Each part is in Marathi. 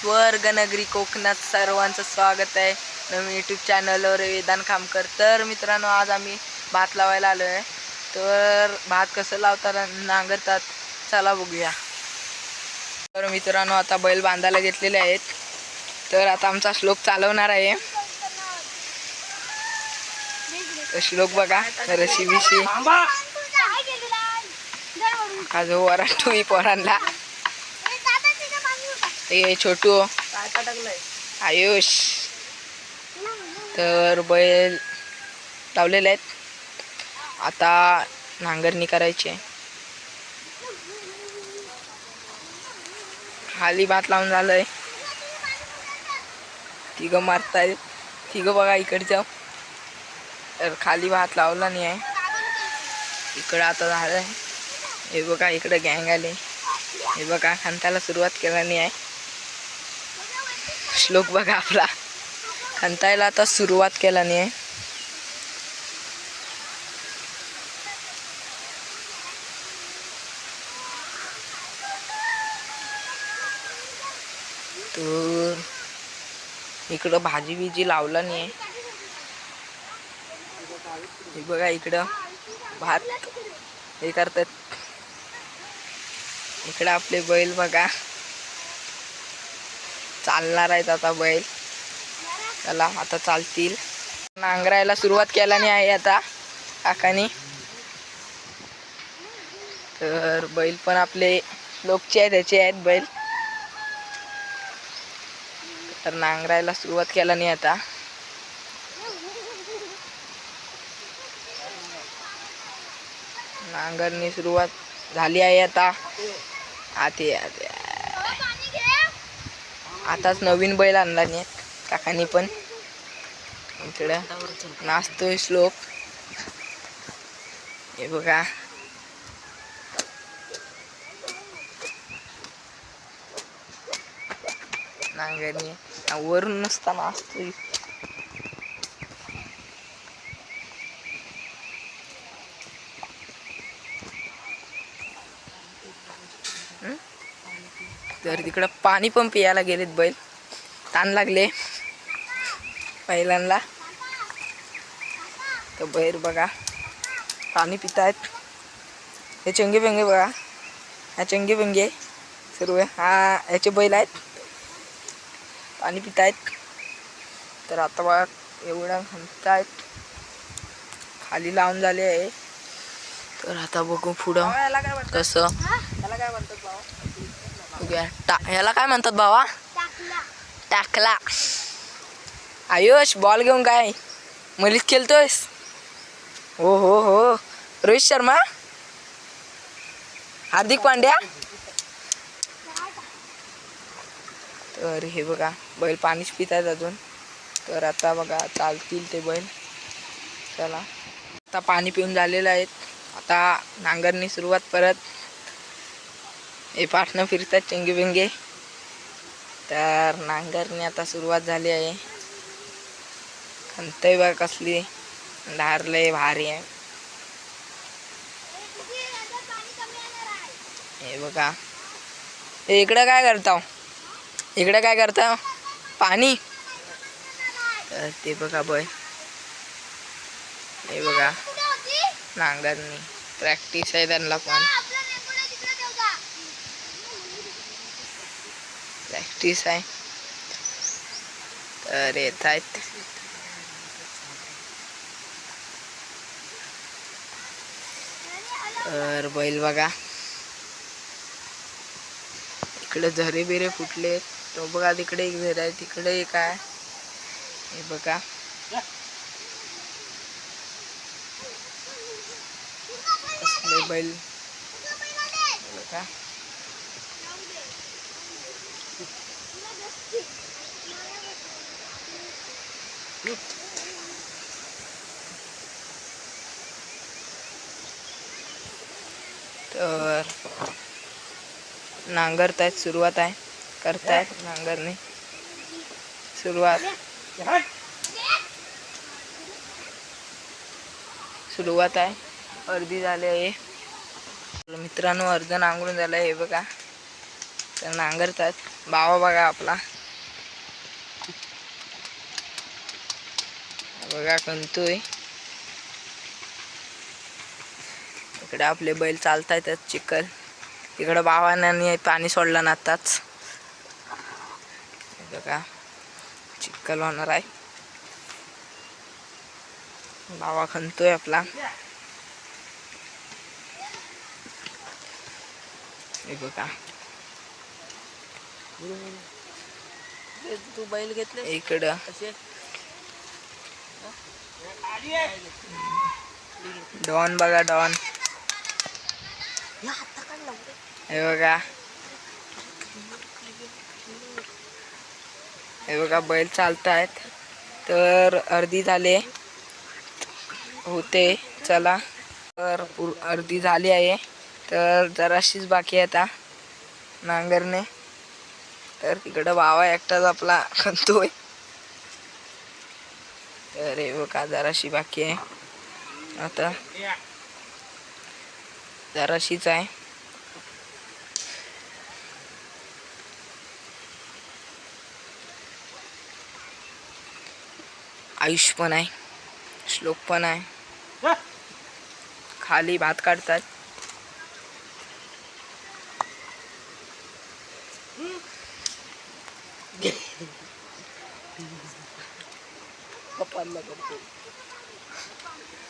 स्वर्गनगरी कोकणात सर्वांचं स्वागत आहे नवीन यूट्यूब चॅनलवर वेदांत खामकर। तर मित्रांनो, आज आम्ही भात लावायला आलो आहे। तर भात कसं लावतात नांगरतात चला बघूया। तर मित्रांनो, आता बैल बांधायला घेतलेले आहेत। तर आता आमचा श्लोक चालवणार आहे। श्लोक बघा, रशी बिशी हा जो वराटोई पोरांना ते छोटू आयुष। तर बैल लावलेले आहेत, आता नांगरणी करायची आहे। खाली भात लावून झालंय, तिघं मारताय, तिघं बघा इकडच्या। तर खाली भात लावला नाही आहे, इकडं आता झालंय। हे बघा इकडे गँग आले, हे बघा खंताला सुरुवात केला नाही आहे। श्लोक बघा आपला खंतायला आता सुरुवात केला नाही आहे। तर इकडं भाजी बिजी लावला नाही आहे। हे बघा इकडं भात हे करतात, इकडं आपले बैल बघा चालणार आहेत। आता बैल चला आता चालतील। नांगरायला सुरुवात केला नाही आहे आता काकानी। तर बैल पण आपले लोकचे आहेत, त्याचे आहेत बैल। तर नांगरायला सुरुवात केला नाही आता। नांगरणी सुरुवात झाली आहे आता। आताच नवीन बैल आणला नाही काकांनी पण। इकडे नाचतोय श्लोक, हे बघा। नांगरणी वरून नुसता नाचतोय। तर तिकडं पाणी पण पियाला गेलेत बैल, ताण लागले बैलांना। तर बैल बघा पाणी पितायत। हे चंगे बेंगे बघा, हा चंगे बेंगे सर्व हा याचे बैल आहेत, पाणी पितायत। तर आता बघा एवढा म्हणतायत, खाली लावून झाले आहे। तर आता बघू पुढं कसं। ह्याला काय म्हणतात भावा? टाकला। आयुष बॉल घेऊन काय मलीत खेळतोयस? हो हो हो, रोहित शर्मा, हार्दिक पांड्या। तर हे बघा बैल पाणीच पित आहेत अजून। तर आता बघा चालतील ते बैल, चला आता पाणी पिऊन झालेलं आहेत। आता नांगरणी सुरुवात परत। हे पाठनं फिरतात चंगे बेंगे। तर नांगरणी आता सुरुवात झाली आहे। खंतय बघा कसली धारलंय भारी आहे। हे बघा, इकडं काय करताव, इकडे काय करता पाणी। तर ते बघा बैल, हे बघा नांगरणी प्रॅक्टिस आहे त्यांना पण, प्रॅक्टिस आहे। तर येत आहेत। तर बैल बघा इकडे झरे बिरे फुटले। तो बघा तिकडे एक झरे आहे, तिकडे एक आहे। हे बघा कसले बैल बघा। तर नांगरतायत, सुरुवात आहे, करतायत नांगरणी सुरुवात आहे। अर्धी झाले आहे मित्रांनो, अर्ध नांगरून झालं आहे। हे बघा तर नांगरतात. बाबा बघा आपला बघा खणतोय. इकडे आपले बैल चालतायत चिखल. इकडं बाबांनी पाणी सोडलं ना आताच. बघा चिखल होणार आहे. बाबा खणतोय आपला. हे बघा तू बैल घेतले इकडं डॉन बघा डॉन. हे बघा हे बघा बैल चालतायत. तर अर्धी झाले होते. चला तर अर्धी झाली आहे. तर जराशीच बाकी आहे आता नांगरणे. तर तिकडं बाबा एकटाच आपला खणतोय. तर हे बघा जराशी बाकी आहे आता. जराशीच आहे. आयुष पण आहे. श्लोक पण आहे. खाली भात काढतात.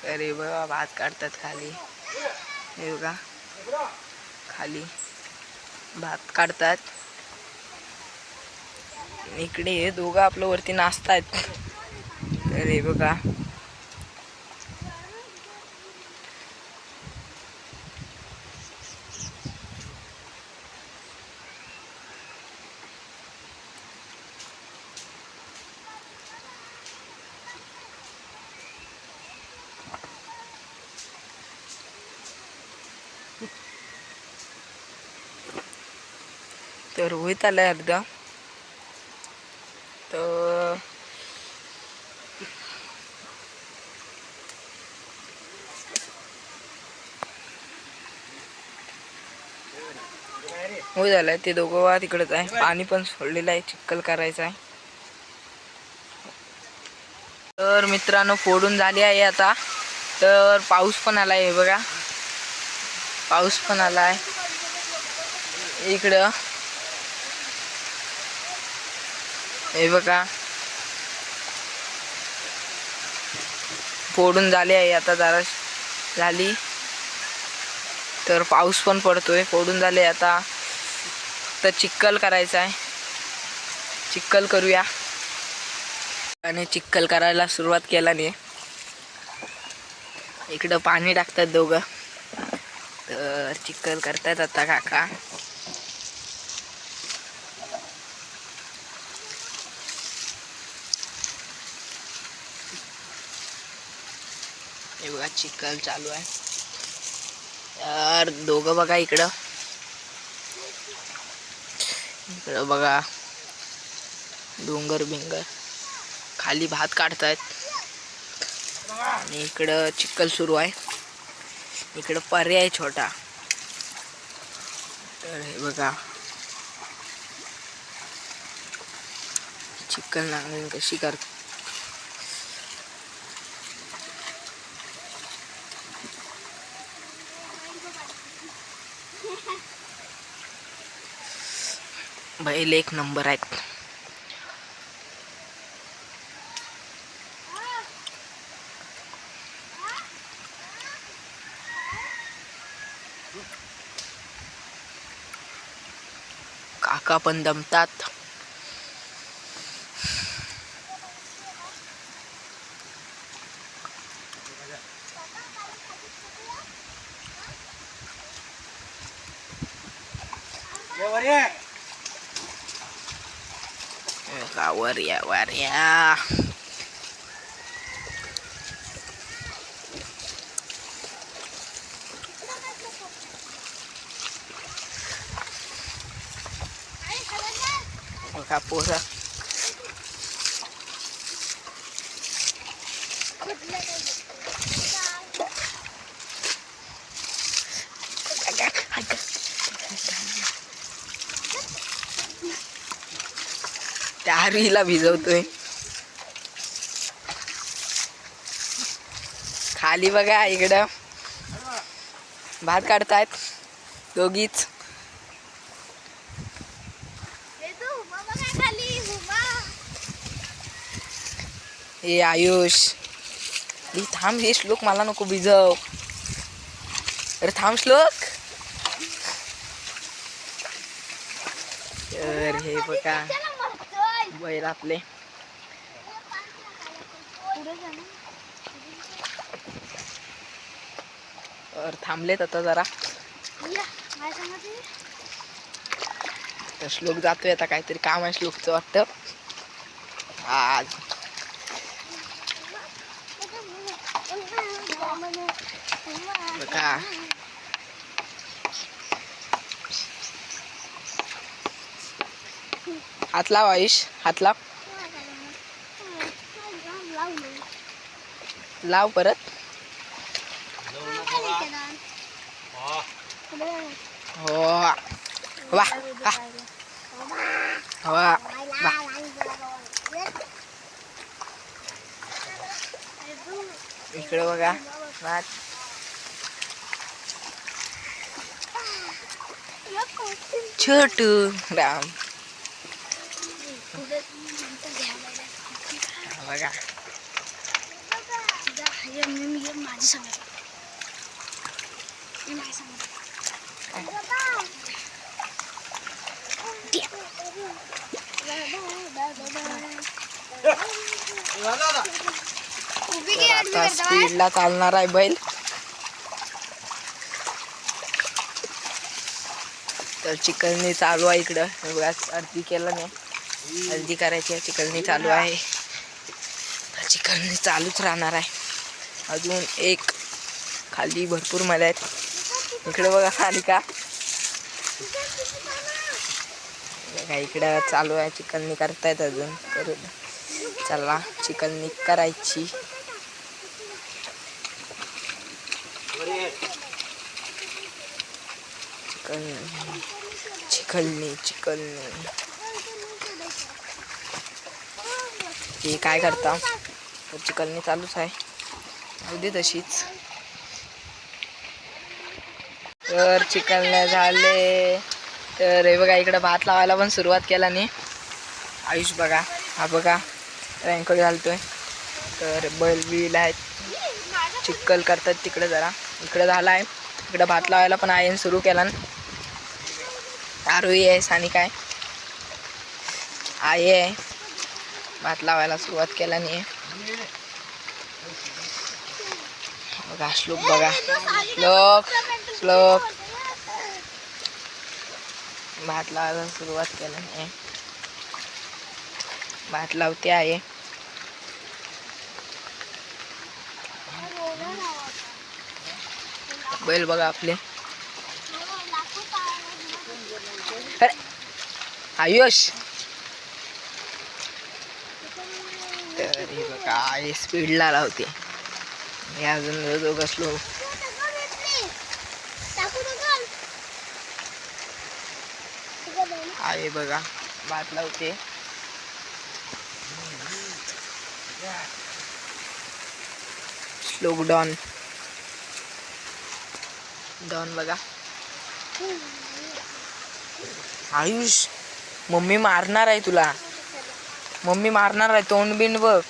अरे बघा भात काढतात खाली. हे बघा खाली भात काढतात. इकडे हे दोघं आपलं वरती नाचतायत. तर हे बघा तर होत आलंय अर्धा. तर हो झालंय. ते दोघं वा तिकडेच आहे. पाणी पण सोडलेलं आहे. चिखल करायचं आहे. तर मित्रांनो फोडून झाली आहे आता. तर पाऊस पण आलाय. हे बघा पाऊस पण आलाय इकडं. हे बघा फोडून झाली आहे आता. जरा झाली तर पाऊस पण पडतोय. फोडून झाले आता. तर चिखल करायचा आहे. चिखल करूया. आणि चिखल करायला सुरुवात केल्याने इकडं पाणी टाकतात दोघं. तर चिखल करतात आता काका. हे बघा चिखल चालू आहे. तर दोघं बघा इकडं. इकडं बघा डोंगर बिंगर. खाली भात काढतायत. आणि इकडं चिखल सुरू आहे. इकडं पर्याय छोटा. तर हे बघा चिखल नांगरणी कशी करतात. बैल एक नंबर आहेत. काका पण दमतात. वार्या वार्या. बघा पोरं. त्या आरुईला भिजवतोय. खाली बघा इकडं भात काढतायत दोघीच. हे आयुष थांब, हे श्लोक मला नको भिजव. अरे थांब श्लोक. तर हे बघा बैल आपले. तर थांबलेत आता जरा. तर श्लोक जातोय आता, काहीतरी काम आहे श्लोकचं वाटतं आज. बघा हात लाव आयुष, हात लाव. लाव परत. हो वा वा वा. इकडे बघा भात. छोटू राम बघा. आता स्पीडला चालणार आहे बैल. तर चिकलनी चालू आहे इकडं. अर्धी केलं नाही, अर्धी करायची आहे. चिकलनी चालू आहे, चिकलनी चालूच राहणार आहे. अजून एक खाली भरपूर मल्या आहेत. इकडे बघा खाली का बघा, इकडं चालू आहे. चिकलनी करतायत अजून. चला चिकलनी करायची. चिकलनी हे काय करता. तर चिकलनी चालूच आहे, अगदी तशीच. तर चिकलने झाले. तर हे बघा इकडं भात लावायला पण सुरुवात केला नाही. आयुष बघा, हा बघा रँकोळी घालतोय. तर बैल बिल आहेत, चिक्कल करतात तिकडे जरा. इकडे झाला आहे, इकडे भात लावायला पण आहे सुरू केला. आरोही आहे, सानिका आहे, आई आहे. भात लावायला सुरुवात केला नाही. बघा श्लोक बघा, श्लोक भात लावायला सुरुवात केला नाही. भात लावते आहे. बैल बघा आपले. आयुष तर हे बघा स्पीडला लावते. हे अजून दोघं स्लो. आहे बघा भात लावते. श्लोक डॉन बघा. आयुष मम्मी मारणार आहे तुला, मम्मी मारणार आहे. तोंड बिंड बघ.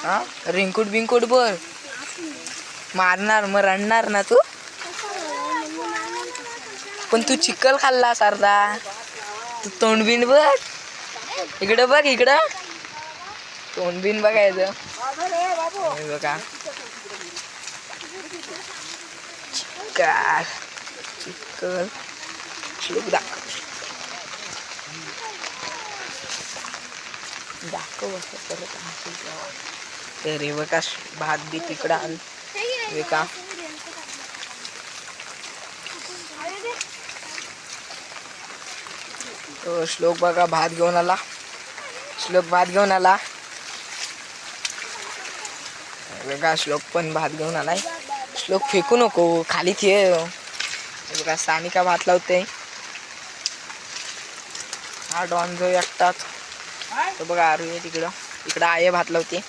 हा रिंकूट बिंकूट बघ. मारणार मग रडणार ना तू. पण तू चिकल खाल्ला सारदा. तू तोंड बिंड बघ. इकडं बघ, इकडं तोंड बिंड बघायचं. बघा चिकल श्लोक दाखव असं परत. तर हे बघा भात बी तिकडं आण का. तो श्लोक बघा भात घेऊन आला. श्लोक भात घेऊन आला बघा. श्लोक पण भात घेऊन आलाय. श्लोक फेकू नको, खाली ठेव. बघा सानिका भात लावते. हा डॉन जो एकटाच. तो बघा आरू आहे तिकडं. इकडं आहे भात लावते.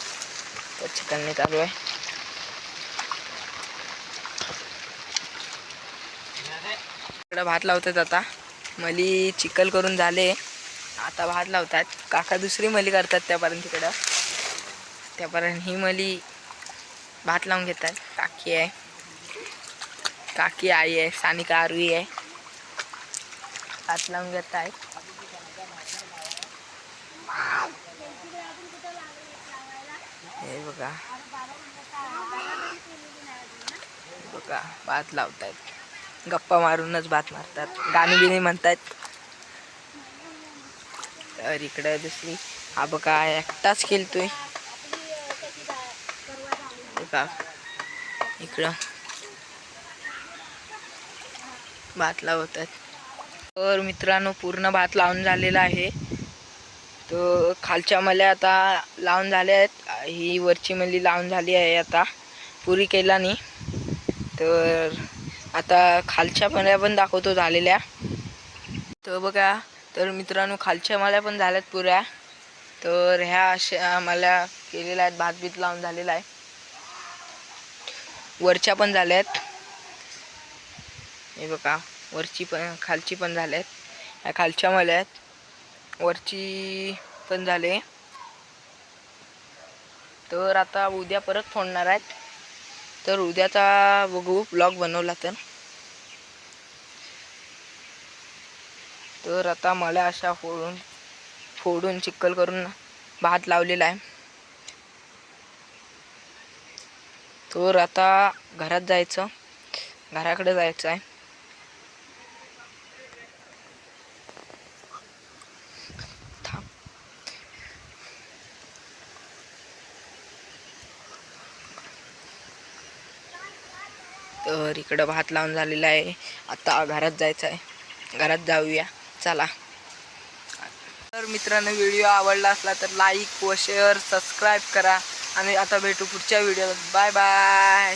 तर चिकन चालू आहे. इकडं भात लावतात आता. मली चिकल करून झाले. आता भात लावतात. काका दुसरी मली करतात त्यापर्यंत तिकडं. त्यापर्यंत ही मली भात लावून घेतात. काकी आहे, काकी आई आहे, सानिका आरवी आहे. भात लावून घेत आहे. हे बघा बघा भात लावतायत. गप्पा मारूनच भात मारतात. गाणी बिणी म्हणतात. तर इकडं दुसरी हा बघा एकटाच खेळतोय. बघा इकडं भात लावतात. तर मित्रांनो पूर्ण भात लावून झालेला आहे. तर खालच्या मल्या आता लावून झाल्या आहेत. ही वरची मली लावून झाली आहे. आता पुरी केला नाही. तर आता खालच्या मल्या पण दाखवतो झालेल्या. तर बघा तर मित्रांनो खालच्या मल्या पण झाल्यात पुऱ्या. तर ह्या अशा मला केलेल्या आहेत. भात बीत लावून झालेला आहे. वरच्या पण झाल्यात. हे बघा वरची पण खालची पण झाल्यात. ह्या खालच्या मल्या आहेत. वरची पण झाले. तर आता उद्या परत फोडणार आहेत. तर उद्याचा बघू ब्लॉग बनवला तर आता मला अशा फोडून चिक्कल करून भात लावलेला आहे. तर आता घरात जायचं, घराकडे जायचं आहे. तर इकडं भात लावून झालेला आहे. आता घरात जायचं आहे. घरात जाऊया चला. तर मित्रांनो व्हिडिओ आवडला असला तर लाईक व शेअर सबस्क्राईब करा. आणि आता भेटू पुढच्या व्हिडिओत. Bye bye.